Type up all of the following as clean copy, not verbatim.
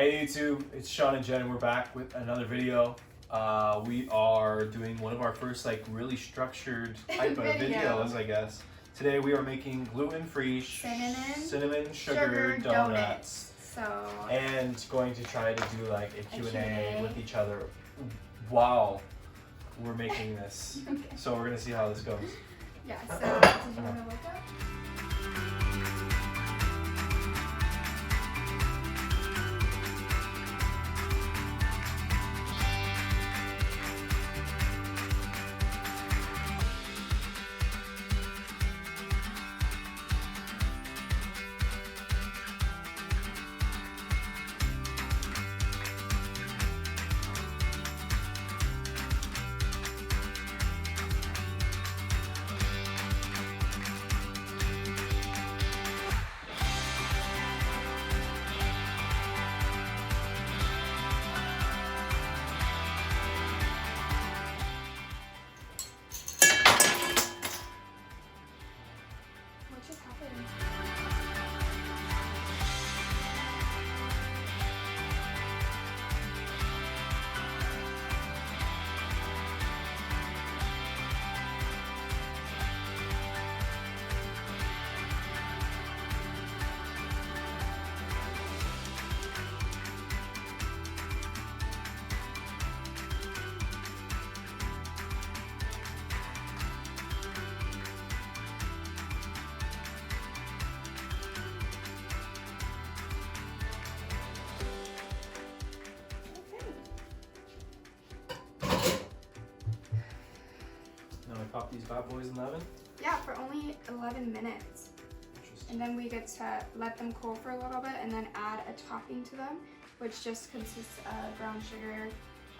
Hey YouTube, it's Sean and Jen and we're back with another video. We are doing one of our first like really structured type of videos, I guess. Today we are making gluten-free cinnamon sugar donuts. And going to try to do like a Q&A with each other while we're making this. Okay. So we're gonna see how this goes. Yeah, so did you want to look up? What just happened? Now we pop these bad boys in the oven. Yeah, for only 11 minutes. And then we get to let them cool for a little bit and then add a topping to them, which just consists of brown sugar,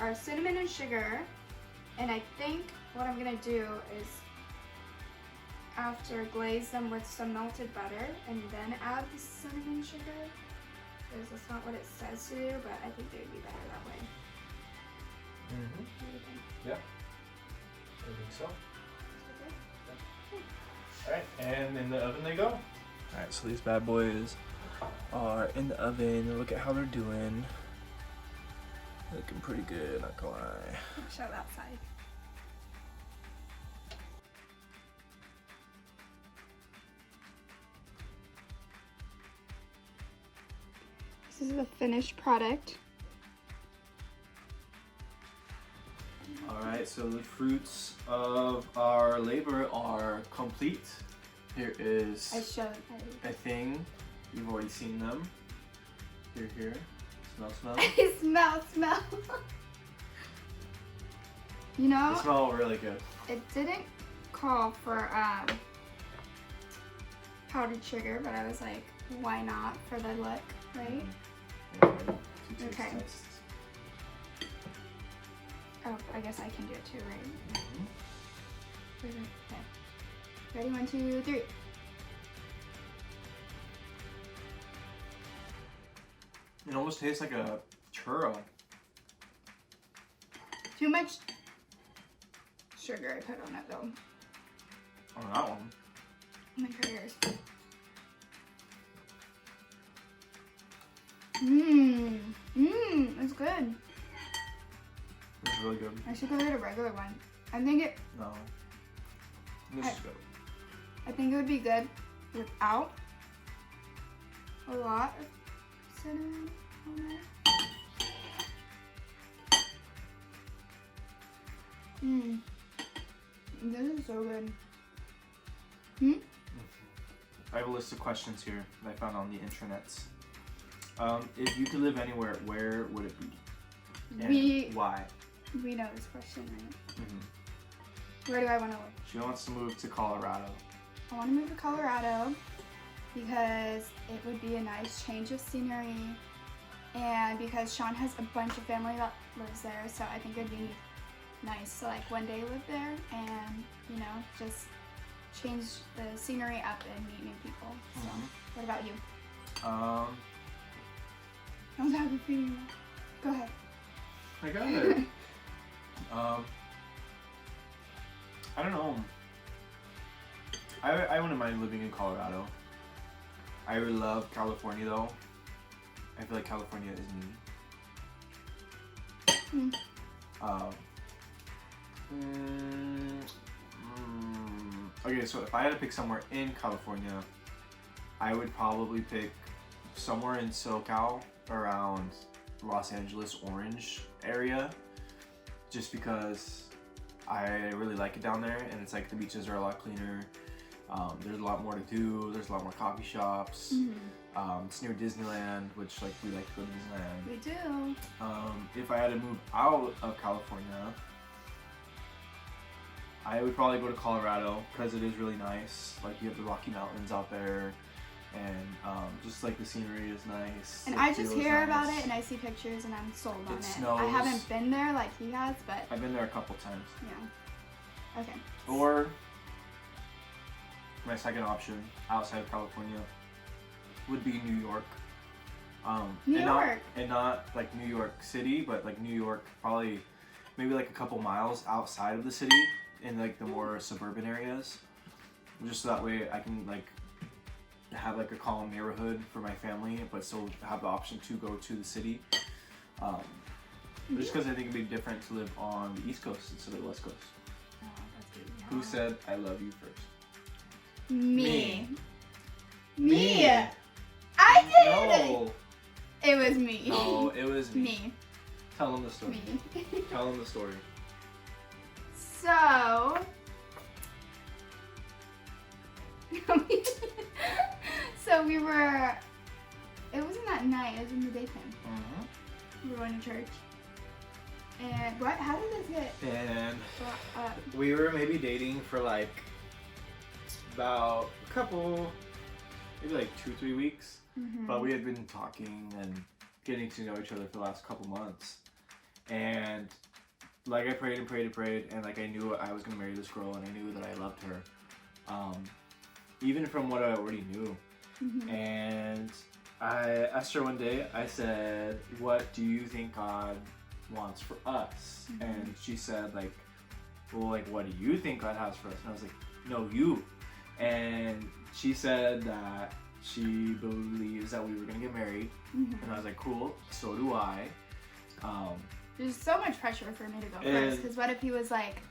or cinnamon and sugar. And I think what I'm gonna do is after glaze them with some melted butter and then add the cinnamon sugar, because that's not what it says to do, but I think they would be better that way. Mm-hmm. What do you think? Yeah, I think so. Okay. Alright, and in the oven they go. Alright, so these bad boys are in the oven. Look at how they're doing. Looking pretty good, not gonna lie. Show that side. This is the finished product. Alright, so the fruits of our labor are complete. Here is I showed. a thing. You've already seen them. Here. Smell. I smell. You know, They smell really good. it didn't call for powdered sugar, but I was like, why not for the look, right? Okay. Test. Oh, I guess I can do it too, right? Mhm. Okay. Ready? 1, 2, 3. It almost tastes like a churro. Too much sugar I put on it though. On that one. I'm gonna try yours. It's good. It's really good. I should go get a regular one. I think it No. This is good. I think it would be good without a lot of cinnamon on it. This is so good. I have a list of questions here that I found on the intranets. If you could live anywhere, where would it be? And why? We know this question, right? Mm-hmm. Where do I want to live? She wants to move to Colorado. I want to move to Colorado because it would be a nice change of scenery, and because Sean has a bunch of family that lives there, so I think it'd be nice to like one day live there and, you know, just change the scenery up and meet new people. So, what about you? I'm happy for you. Go ahead. I got it. I don't know. I wouldn't mind living in Colorado. I would love California though. I feel like California is me. Mm. Okay, so if I had to pick somewhere in California, I would probably pick somewhere in SoCal around Los Angeles, Orange area, just because I really like it down there, and it's like the beaches are a lot cleaner. There's a lot more to do. There's a lot more coffee shops. It's near Disneyland, which like we like to go to Disneyland. We do. If I had to move out of California, I would probably go to Colorado because it is really nice. Like you have the Rocky Mountains out there, and just like the scenery is nice. And It I just feels hear nice. about it and I see pictures and I'm sold on It it. snows. I haven't been there like he has, but I've been there a couple times. yeah. Okay. Or my second option outside of California would be New York. New and York. Not like New York City, but like New York, probably maybe like a couple miles outside of the city in like the more suburban areas. Just so that way I can like have like a calm neighborhood for my family, but still have the option to go to the city. Just because I think it'd be different to live on the East Coast instead of the West Coast. Oh, that's good. Who said I love you first? Me. Me. I did. No. It was me. No, it was me. Me. Tell them the story. Me. Tell them the story. So. So we were. It wasn't that night. It was in the daytime. We were going to church. And what? How did this get? And brought up? we were maybe dating for like about a couple, maybe like 2-3 weeks. But we had been talking and getting to know each other for the last couple months. And like I prayed and prayed and prayed, and like I knew I was gonna marry this girl, and I knew that I loved her, even from what I already knew. And I asked her one day, I said, what do you think God wants for us? And she said like, well, like what do you think God has for us? And I was like, no, you. And she said that she believes that we were gonna get married. And I was like, cool, so do I. There's so much pressure for me to go And- first, because what if he was like,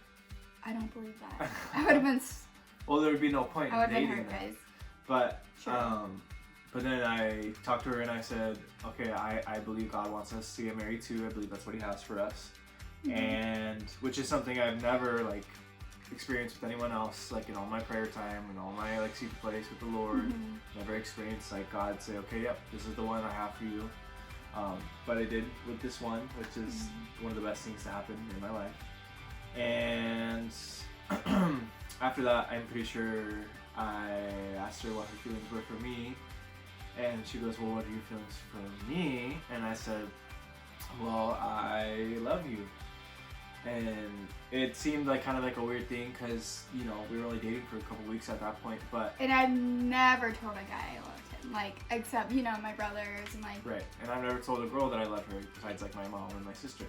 I don't believe that? I would have been. Well, there would be no point I would in have been dating hurt, them. guys. But Sure. but then I talked to her and I said, okay, I believe God wants us to get married too. I believe that's what He has for us, and which is something I've never like experienced with anyone else. Like in all my prayer time and all my like secret place with the Lord, never experienced like God say, okay, yep, this is the one I have for you. But I did with this one, which is one of the best things to happen in my life. And after that, I'm pretty sure I asked her what her feelings were for me, and she goes, well, what are your feelings for me? And I said, well, I love you. And it seemed like kind of like a weird thing because, you know, we were only dating for a couple weeks at that point, but And I've never told a guy I loved him, like, except, you know, my brothers and like. right. And I've never told a girl that I love her besides like my mom and my sister.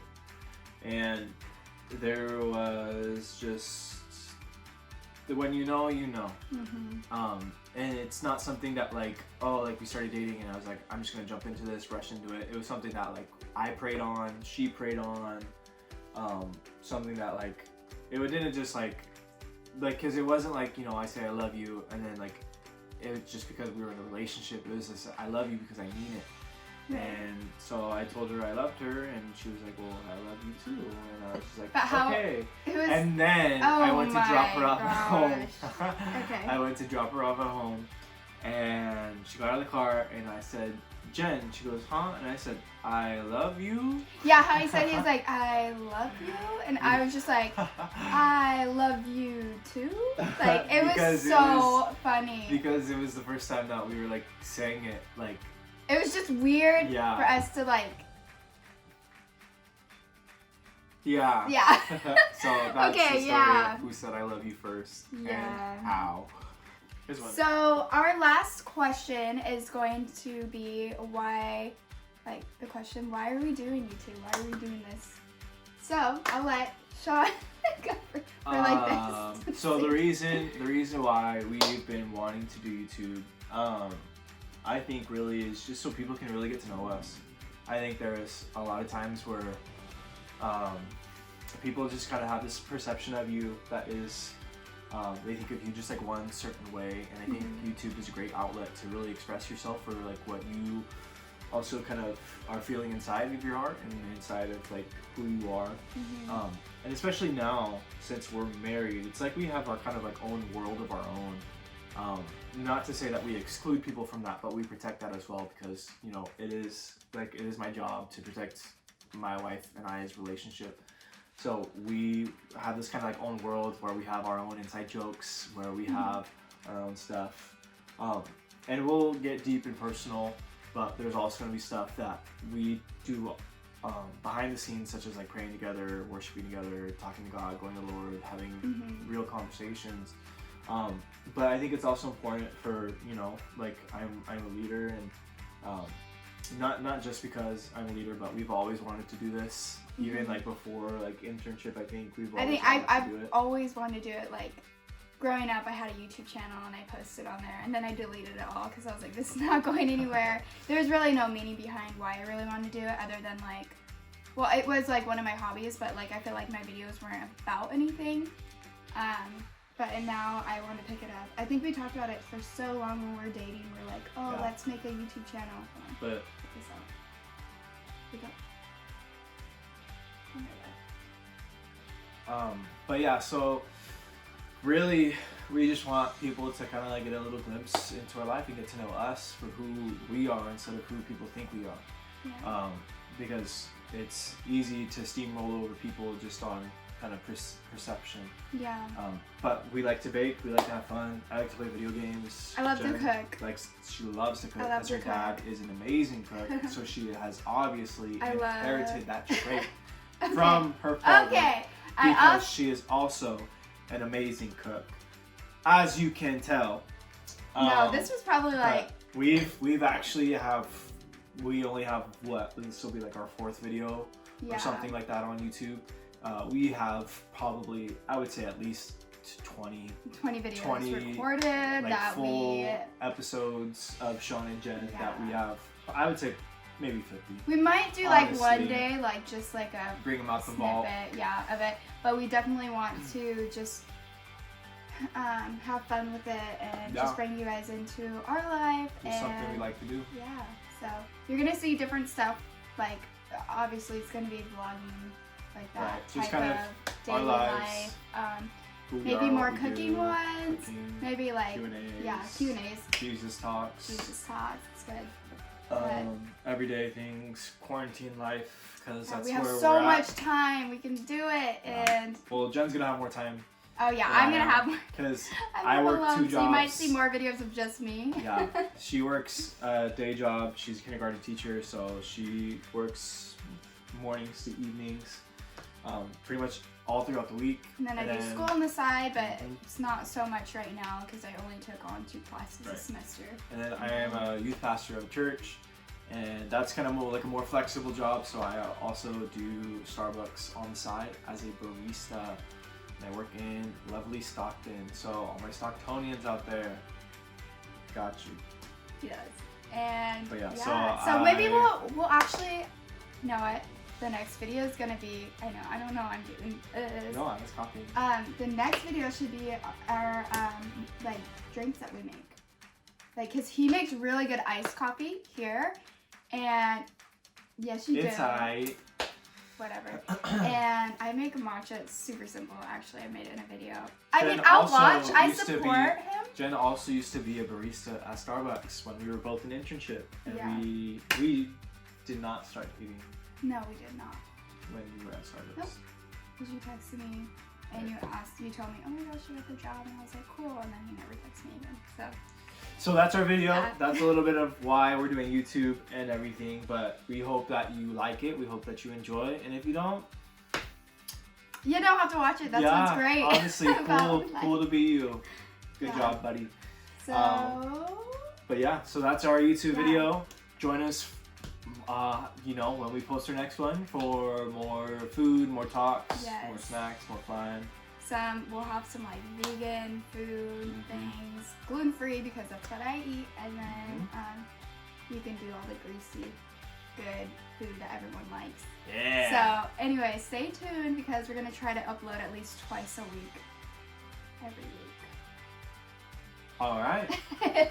And there was just, when you know, you know. And it's not something that like, oh, like we started dating and I was like, I'm just gonna jump into this, rush into it. It was something that like I prayed on, she prayed on, something that like, it didn't just like, cause it wasn't like, you know, I say I love you and then like, it was just because we were in a relationship. It was just, I love you because I mean it. And so I told her I loved her, and she was like, well, I love you too. And I was just like, But how- okay. It was. And then I went to drop her off at home. Okay. I went to drop her off at home, and she got out of the car, and I said, Jen. She goes, huh? And I said, I love you. Yeah, how he said he was like, I love you, and I was just like, I love you too. Like it was Because it so was- funny. Because it was the first time that we were like saying it like. It was just weird Yeah. for us to like. Yeah. Yeah. So that's Okay, the story yeah. of who said I love you first Yeah. and how. Here's one. So our last question is going to be why, like the question, why are we doing YouTube? Why are we doing this? So I'll let Sean go for like this. So the reason why we've been wanting to do YouTube, I think really is just so people can really get to know us. I think there's a lot of times where people just kind of have this perception of you that is, they think of you just like one certain way, and I think YouTube is a great outlet to really express yourself for like what you also kind of are feeling inside of your heart and inside of like who you are. And especially now, since we're married, it's like we have our kind of like own world of our own. Not to say that we exclude people from that, but we protect that as well, because you know it is my job to protect my wife and I's relationship. So we have this kind of like own world where we have our own inside jokes, where we have our own stuff, and we'll get deep and personal. But there's also going to be stuff that we do behind the scenes, such as like praying together, worshiping together, talking to God, going to the Lord, having real conversations. But I think it's also important for, you know, like I'm a leader, and not just because I'm a leader, but we've always wanted to do this. Even like before like internship, I think I've always wanted to do it. Like growing up, I had a YouTube channel and I posted on there, and then I deleted it all because I was like, this is not going anywhere. There's really no meaning behind why I really wanted to do it, other than like, well, it was like one of my hobbies, but like I feel like my videos weren't about anything. But now I want to pick it up. I think we talked about it for so long when we were dating. We're like, oh, let's make a YouTube channel. But but yeah, so really we just want people to kind of like get a little glimpse into our life and get to know us for who we are instead of who people think we are. Because it's easy to steamroll over people just on kind of perception. But we like to bake, we like to have fun. I like to play video games. I love to cook. Like, she loves to cook because her dad is an amazing cook, so she has obviously inherited that trait from her father. Because she is also an amazing cook, as you can tell. No, this was probably like we only have what, this will be like our 4th video or something like that on YouTube. We have probably, I would say, at least 20 videos recorded, like that full episodes of Sean and Jen that we have. I would say maybe 50. We might do like one day, like just like a bring them out the vault, of it. But we definitely want to just have fun with it and just bring you guys into our life. It's something we like to do. Yeah. So you're gonna see different stuff. Like obviously, it's gonna be vlogging, like that just type kind of our daily life. Maybe more cooking ones. Maybe like Q&As. Q&As. Jesus talks. It's good. Everyday things, quarantine life, because that's we where have we're so at. much time. We can do it, and well, Jen's gonna have more time. Oh yeah, I'm gonna have more. Because I work 2 jobs. So you might see more videos of just me. Yeah, she works a day job. She's a kindergarten teacher, so she works mornings to evenings, pretty much all throughout the week. And then I do school on the side, but it's not so much right now because I only took on 2 classes a semester. And then I am a youth pastor of a church, and that's kind of more like a more flexible job. So I also do Starbucks on the side as a barista, and I work in lovely Stockton. So all my Stocktonians out there, got you. Yes. And but so maybe we'll actually, you know what? The next video is gonna be, I don't know, I'm doing this. No, I was copying. The next video should be our like drinks that we make. Like, cause he makes really good iced coffee here, and yes, you do. It's aight. Whatever. And I make a matcha. It's super simple, actually. I made it in a video. I support him. Jen also used to be a barista at Starbucks when we were both in internship, and we did not start dating. No, we did not. When you were at Starbucks. Nope. Because you texted me and you told me, oh my gosh, you got the job, and I was like, cool, and then you never texted me again. So that's our video. Yeah. That's a little bit of why we're doing YouTube and everything, but we hope that you like it. We hope that you enjoy it, and if you don't, you don't have to watch it. That's what's great. Honestly, cool to be you. Good job, buddy. So. But yeah, so that's our YouTube video. Join us. When we post our next one for more food, more talks, more snacks, more fun. We'll have some like vegan food things, gluten-free because that's what I eat, and then you can do all the greasy, good food that everyone likes. Yeah. So anyway, stay tuned because we're gonna try to upload at least twice a week, every week. All right.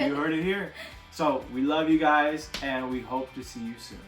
You heard it here. So we love you guys, and we hope to see you soon.